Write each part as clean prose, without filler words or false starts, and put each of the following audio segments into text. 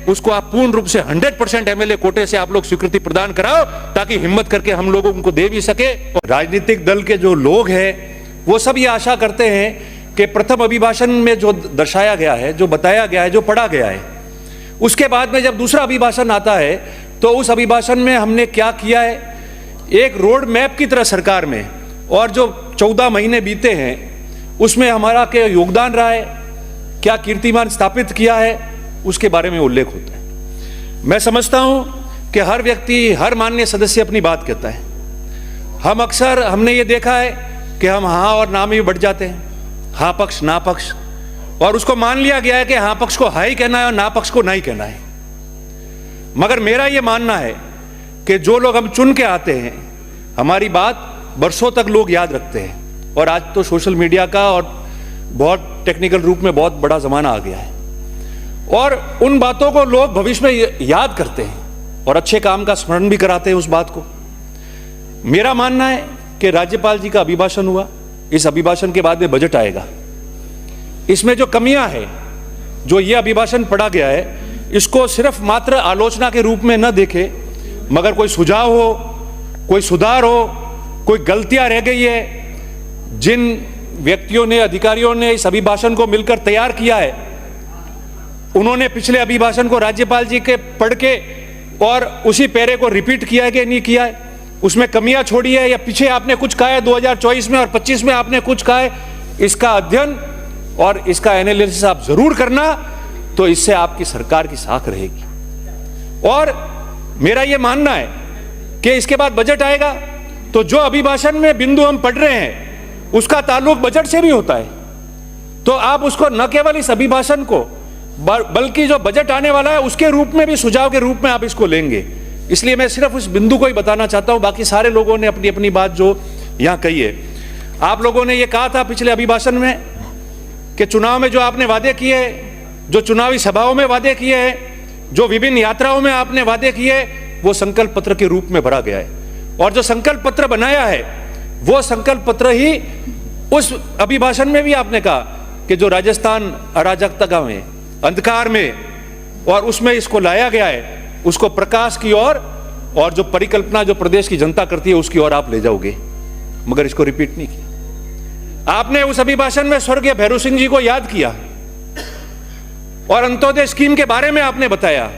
उसको आप पूर्ण रूप से 100% एमएलए कोटे से आप लोग स्वीकृति प्रदान कराओ, ताकि हिम्मत करके हम लोग उनको दे भी सके। राजनीतिक दल के जो लोग हैं वो सब ये आशा करते हैं कि प्रथम अभिभाषण में जो दर्शाया गया है, जो बताया गया है, जो पढ़ा गया है, उसके बाद में जब दूसरा अभिभाषण आता है तो उस अभिभाषण में हमने क्या किया है, एक रोड मैप की तरह सरकार में, और जो 14 महीने बीते हैं उसमें हमारा क्या योगदान रहा है, क्या कीर्तिमान स्थापित किया है, उसके बारे में उल्लेख होता है। मैं समझता हूं कि हर व्यक्ति, हर माननीय सदस्य अपनी बात कहता है। हम अक्सर, हमने ये देखा है कि हम हाँ और ना में बढ़ जाते हैं, हाँ पक्ष ना पक्ष, और उसको मान लिया गया है कि हाँ पक्ष को हाँ ही कहना है और ना पक्ष को ना ही कहना है। मगर मेरा ये मानना है कि जो लोग हम चुन के आते हैं, हमारी बात बरसों तक लोग याद रखते हैं। और आज तो सोशल मीडिया का और बहुत टेक्निकल रूप में बहुत बड़ा जमाना आ गया है, और उन बातों को लोग भविष्य में याद करते हैं और अच्छे काम का स्मरण भी कराते हैं उस बात को। मेरा मानना है कि राज्यपाल जी का अभिभाषण हुआ, इस अभिभाषण के बाद में बजट आएगा। इसमें जो कमियां हैं, जो ये अभिभाषण पढ़ा गया है, इसको सिर्फ मात्र आलोचना के रूप में न देखे, मगर कोई सुझाव हो, कोई सुधार हो, कोई गलतियां रह गई है, जिन व्यक्तियों ने, अधिकारियों ने इस अभिभाषण को मिलकर तैयार किया है, उन्होंने पिछले अभिभाषण को राज्यपाल जी के पढ़ के और उसी पैरे को रिपीट किया है कि नहीं किया है, उसमें कमियां छोड़ी है, या पीछे आपने कुछ कहा है 2024 में और 25 में आपने कुछ कहा है, इसका अध्ययन और इसका एनालिसिस आप जरूर करना, तो इससे आपकी सरकार की साख रहेगी। और मेरा यह मानना है कि इसके बाद बजट आएगा तो जो अभिभाषण में बिंदु हम पढ़ रहे हैं उसका ताल्लुक बजट से भी होता है, तो आप उसको न केवल इस अभिभाषण को बल्कि जो बजट आने वाला है उसके रूप में भी, सुझाव के रूप में आप इसको लेंगे। इसलिए मैं सिर्फ उस बिंदु को ही बताना चाहता हूं, बाकी सारे लोगों ने अपनी अपनी बात जो यहां कही है। आप लोगों ने यह कहा था पिछले अभिभाषण में कि चुनाव में जो आपने वादे किए, जो चुनावी सभाओं में वादे किए हैं, जो विभिन्न यात्राओं में आपने वादे किए, वो संकल्प पत्र के रूप में भरा गया है। और जो संकल्प पत्र बनाया है वो संकल्प पत्र ही उस अभिभाषण में भी आपने कहा कि जो राजस्थान अराजकता में, अंधकार में, और उसमें इसको लाया गया है, उसको प्रकाश की ओर और जो परिकल्पना जो प्रदेश की जनता करती है उसकी ओर आप ले जाओगे, मगर इसको रिपीट नहीं किया। आपने उस अभिभाषण में स्वर्गीय भैरू सिंह जी को याद किया और अंत्योदय स्कीम के बारे में आपने बताया।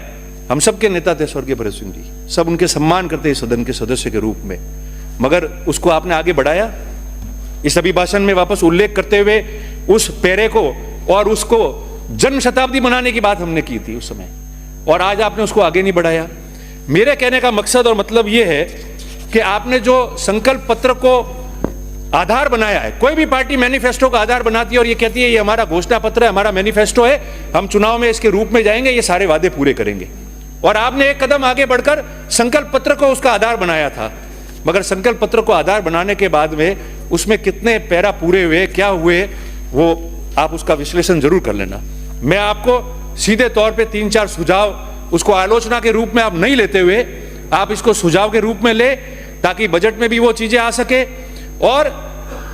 हम सबके नेता थे स्वर्गीय भैरू सिंह जी, सब उनके सम्मान करते हैं सदन के सदस्य के रूप में, मगर उसको आपने आगे बढ़ाया इस अभिभाषण में वापस उल्लेख करते हुए उस पैरे को, और उसको जन्म शताब्दी मनाने की बात हमने की थी उस समय, और आज आपने उसको आगे नहीं बढ़ाया। मेरे कहने का मकसद और मतलब यह है कि आपने जो संकल्प पत्र को आधार बनाया है, कोई भी पार्टी मैनिफेस्टो का आधार बनाती है और ये कहती है ये हमारा घोषणा पत्र है, हमारा मैनिफेस्टो है, हम चुनाव में इसके रूप में जाएंगे, ये सारे वादे पूरे करेंगे। और आपने एक कदम आगे बढ़कर संकल्प पत्र को उसका आधार बनाया था, मगर संकल्प पत्र को आधार बनाने के बाद में उसमें कितने पैरा पूरे हुए, क्या हुए, वो आप उसका विश्लेषण जरूर कर लेना। मैं आपको सीधे तौर पे 3-4 सुझाव, उसको आलोचना के रूप में आप नहीं लेते हुए आप इसको सुझाव के रूप में ले, ताकि बजट में भी वो चीजें आ सके। और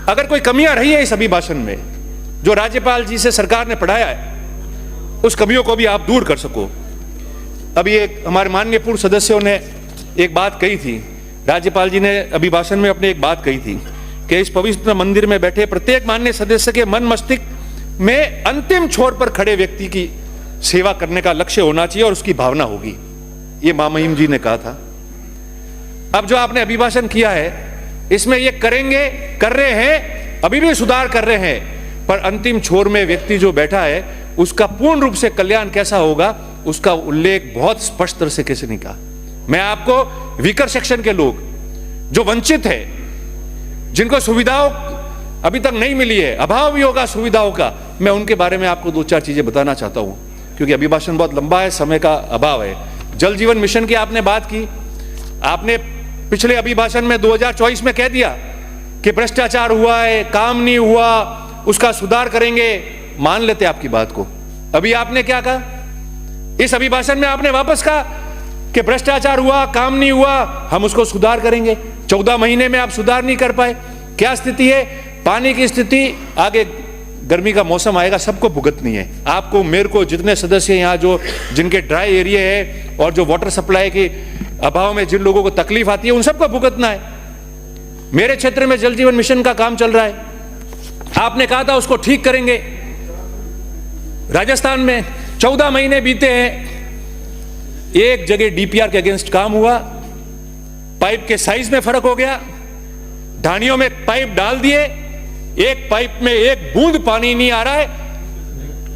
अगर कोई कमियां रही है इस अभिभाषण में जो राज्यपाल जी से सरकार ने पढ़ाया है, उस कमियों को भी आप दूर कर सको। अभी एक हमारे माननीय पूर्व सदस्यों ने एक बात कही थी, राज्यपाल जी ने अभिभाषण में अपने एक बात कही थी कि इस पवित्र मंदिर में बैठे प्रत्येक माननीय सदस्य के मन मस्तिष्क में अंतिम छोर पर खड़े व्यक्ति की सेवा करने का लक्ष्य होना चाहिए और उसकी भावना होगी, ये मामहिम जी ने कहा था। अब जो आपने अभिभाषण किया है इसमें ये करेंगे, कर रहे हैं, अभी भी सुधार कर रहे हैं, पर अंतिम छोर में व्यक्ति जो बैठा है उसका पूर्ण रूप से कल्याण कैसा होगा उसका उल्लेख बहुत स्पष्ट तरह से कैसे नहीं कहा। मैं आपको वीकर सेक्शन के लोग जो वंचित है, जिनको सुविधाओं अभी तक नहीं मिली है, अभाव भी होगा सुविधाओं का, मैं उनके बारे में आपको 2-4 चीजें बताना चाहता हूं, क्योंकि अभिभाषण बहुत लंबा है, समय का अभाव है। जल जीवन मिशन की आपने बात की, आपने पिछले अभिभाषण में 2024 में कह दिया कि भ्रष्टाचार हुआ है, काम नहीं हुआ, उसका सुधार करेंगे, मान लेते आपकी बात को। अभी आपने क्या कहा, इस अभिभाषण में आपने वापस कहा कि भ्रष्टाचार हुआ, काम नहीं हुआ, हम उसको सुधार करेंगे। 14 महीने में आप सुधार नहीं कर पाए। क्या स्थिति है, पानी की स्थिति आगे गर्मी का मौसम आएगा सबको भुगतनी है, आपको, मेरे को, जितने सदस्य यहाँ जो जिनके ड्राई एरिया है और जो वाटर सप्लाई के अभाव में जिन लोगों को तकलीफ आती है उन सबको भुगतना है। मेरे क्षेत्र में जल जीवन मिशन का काम चल रहा है, आपने कहा था उसको ठीक करेंगे। राजस्थान में 14 महीने बीते हैं, एक जगह डीपीआर के अगेंस्ट काम हुआ, पाइप के साइज में फर्क हो गया, ढानियों में पाइप डाल दिए, एक पाइप में एक बूंद पानी नहीं आ रहा है,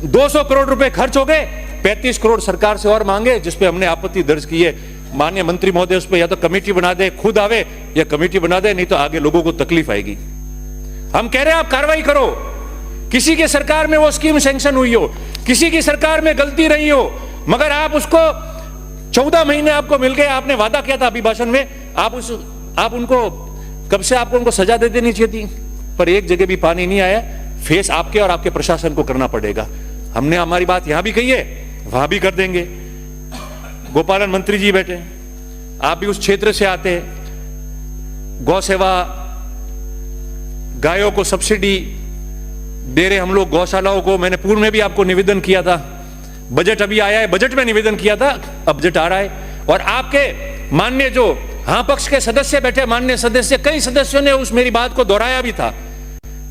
200 करोड़ रुपए खर्च हो गए, 35 करोड़ सरकार से और मांगे, जिसपे हमने आपत्ति दर्ज की है। माननीय मंत्री महोदय उस पर या तो कमेटी बना दे, खुद आवे, या कमेटी बना दे, नहीं तो आगे लोगों को तकलीफ आएगी। हम कह रहे हैं आप कार्रवाई करो, किसी के सरकार में वो स्कीम सैंक्शन हुई हो, किसी की सरकार में गलती रही हो, मगर आप उसको 14 महीने आपको मिल गए, आपने वादा किया था अभिभाषण में, आप उनको कब से आपको उनको सजा दे देनी चाहिए थी, पर एक जगह भी पानी नहीं आया। फेस आपके और आपके प्रशासन को करना पड़ेगा। हमने हमारी बात यहां भी कही है, वहां भी कर देंगे। गोपालन मंत्री जी बैठे, आप भी उस क्षेत्र से आते हैं, गौ सेवा, गायों को सब्सिडी दे रहे हम लोग, गौशालाओं को। मैंने पूर्व में भी आपको निवेदन किया था, बजट अभी आया है, बजट में निवेदन किया था, अब बजट आ रहा है, और आपके माननीय जो हाँ पक्ष के सदस्य बैठे, माननीय सदस्य, कई सदस्यों ने उस मेरी बात को दोहराया भी था,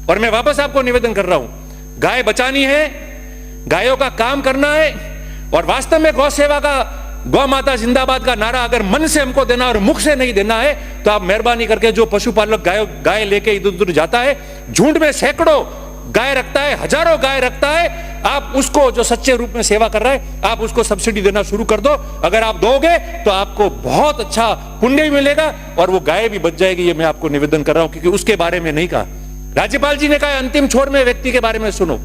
और मैं वापस आपको निवेदन कर रहा हूं, गाय बचानी है, गायों का काम करना है, और वास्तव में गौ सेवा का, गौ माता जिंदाबाद का नारा अगर मन से हमको देना और मुख से नहीं देना है, तो आप मेहरबानी करके, जो पशुपालक गाय लेके इधर उधर जाता है, झुंड में सैकड़ों गाय रखता है, हजारों गाय रखता है, आप उसको, जो सच्चे रूप में सेवा कर रहा है, आप उसको सब्सिडी देना शुरू कर दो। अगर आप दोगे तो आपको बहुत अच्छा पुण्य भी मिलेगा और वो गाय भी बच जाएगी। ये मैं आपको निवेदन कर रहा हूं, क्योंकि उसके बारे में नहीं कहा। राज्यपाल जी ने कहा अंतिम छोर में व्यक्ति के बारे में सुनो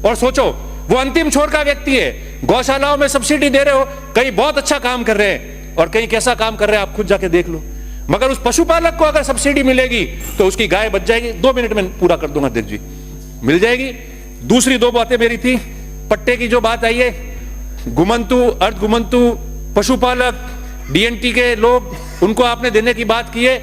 और सोचो, वो अंतिम छोर का व्यक्ति है। गौशालाओं में सब्सिडी दे रहे हो, कहीं बहुत अच्छा काम कर रहे हैं और कहीं कैसा काम कर रहे हैं, आप खुद जाके देख लो। मगर उस पशुपालक को अगर सब्सिडी मिलेगी तो उसकी गाय बच जाएगी। 2 मिनट में पूरा कर दूंगा अध्यक्ष जी, मिल जाएगी। दूसरी 2 बातें मेरी थी, पट्टे की जो बात आई है, घुमंतु, अर्ध घुमंतु पशुपालक, डीएनटी के लोग, उनको आपने देने की बात की है,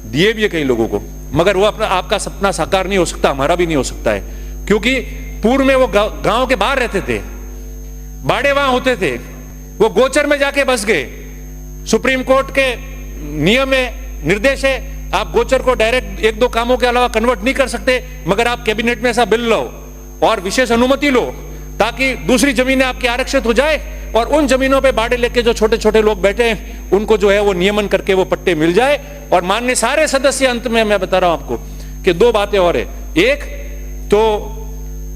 दिए भी है कई लोगों को, मगर वो अपना, आपका सपना साकार नहीं हो सकता, हमारा भी नहीं हो सकता है, क्योंकि पूर्व में वो गांव के बाहर रहते थे, बाड़े वहां होते थे, वो गोचर में जाके बस गए। सुप्रीम कोर्ट के नियम है, निर्देश है, आप गोचर को डायरेक्ट 1-2 कामों के अलावा कन्वर्ट नहीं कर सकते, मगर आप कैबिनेट में ऐसा बिल लो और विशेष अनुमति लो, ताकि दूसरी जमीनें आपकी आरक्षित हो जाए और उन जमीनों पे बाड़े लेके जो छोटे छोटे लोग बैठे हैं उनको जो है वो नियमन करके वो पट्टे मिल जाए। और माननीय सारे सदस्य, अंत में मैं बता रहा हूं आपको कि 2 बातें और है। एक तो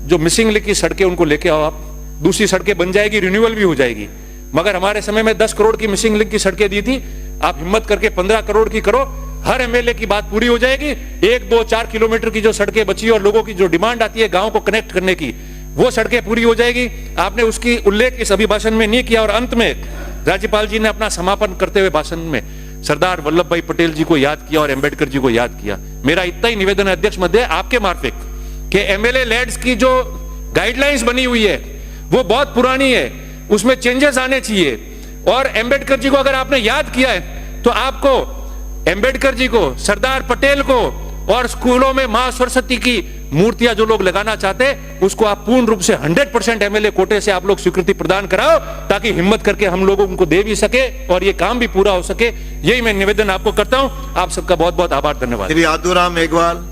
जो मिसिंग लिंक की सड़कें उनको लेके आओ आप, दूसरी सड़कें बन जाएगी, रिन्यूअल भी हो जाएगी। मगर हमारे समय में 10 करोड़ की मिसिंग लिंक की सड़कें दी थी, आप हिम्मत करके 15 करोड़ की करो, हर एमएलए की बात पूरी हो जाएगी। 1, 2, 4 किलोमीटर की जो सड़कें बची और लोगों की जो डिमांड आती है गांव को कनेक्ट करने की, वो सड़कें पूरी हो जाएगी। आपने उसकी उल्लेख इस अभिभाषण में नहीं किया। और अंत में राज्यपाल जी ने अपना समापन करते हुए भाषण में सरदार वल्लभ भाई पटेल जी को याद किया और अंबेडकर जी को याद किया। मेरा इतना ही निवेदन है अध्यक्ष महोदय आपके मार्फत कि एमएलए लैड्स की जो गाइडलाइंस बनी हुई है वो बहुत पुरानी है, उसमें चेंजेस आने चाहिए। और अंबेडकर जी को अगर आपने याद किया है तो आपको अंबेडकर जी को, सरदार पटेल को, और स्कूलों में मां सरस्वती की मूर्तियां जो लोग लगाना चाहते हैं उसको आप पूर्ण रूप से 100% एमएलए कोटे से आप लोग स्वीकृति प्रदान कराओ, ताकि हिम्मत करके हम लोगों को दे भी सके और ये काम भी पूरा हो सके। यही मैं निवेदन आपको करता हूं। आप सबका बहुत बहुत आभार, धन्यवाद। श्री आदूराम मेघवाल।